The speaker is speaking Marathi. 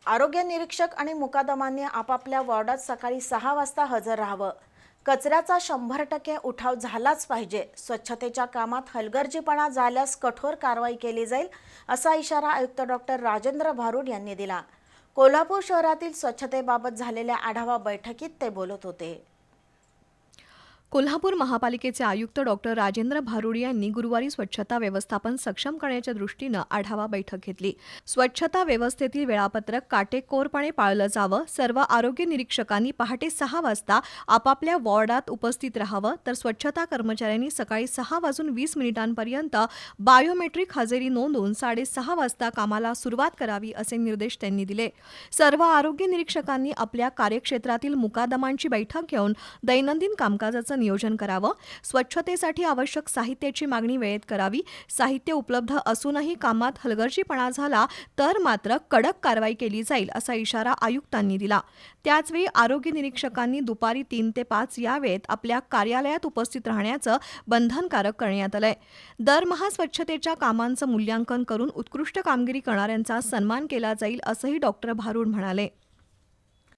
आरोग्य निरीक्षक आणि मुकादमांनी आपापल्या वॉर्डात सकाळी 6 वाजता हजर राहावं. कचऱ्याचा 100% उठाव झालाच पाहिजे. स्वच्छतेच्या कामात हलगर्जीपणा झाल्यास कठोर कारवाई केली जाईल, असा इशारा आयुक्त डॉक्टर राजेंद्र भारुड यांनी दिला. कोल्हापूर शहरातील स्वच्छतेबाबत झालेल्या आढावा बैठकीत ते बोलत होते. कोल्हापूर महापालिकेचे आयुक्त डॉक्टर राजेंद्र भारुड यांनी गुरुवारी स्वच्छता व्यवस्थापन सक्षम करण्याच्या दृष्टीनं आढावा बैठक घेतली. स्वच्छता व्यवस्थेतील वेळापत्रक काटेकोरपणे पाळलं जावं, सर्व आरोग्य निरीक्षकांनी पहाटे 6 वाजता आपापल्या वॉर्डात उपस्थित राहावं, तर स्वच्छता कर्मचाऱ्यांनी सकाळी 6:20 बायोमेट्रिक हजेरी नोंदवून 6:30 वाजता कामाला सुरुवात करावी, असे निर्देश त्यांनी दिले. सर्व आरोग्य निरीक्षकांनी आपल्या कार्यक्षेत्रातील मुकादमांची बैठक घेऊन दैनंदिन कामकाजाचं नियोजन करावं. स्वच्छतेसाठी आवश्यक साहित्याची मागणी वेळेत करावी. साहित्य उपलब्ध असूनही कामात हलगर्जीपणा झाला तर मात्र कडक कारवाई केली जाईल, असा इशारा आयुक्तांनी दिला. त्याचवेळी आरोग्य निरीक्षकांनी दुपारी 3 ते 5 या वेळेत आपल्या कार्यालयात उपस्थित राहण्याचं बंधनकारक करण्यात आलंय. दरमहा स्वच्छतेच्या कामांचं मूल्यांकन करून उत्कृष्ट कामगिरी करणाऱ्यांचा सन्मान केला जाईल, असंही डॉक्टर भारुड म्हणाले.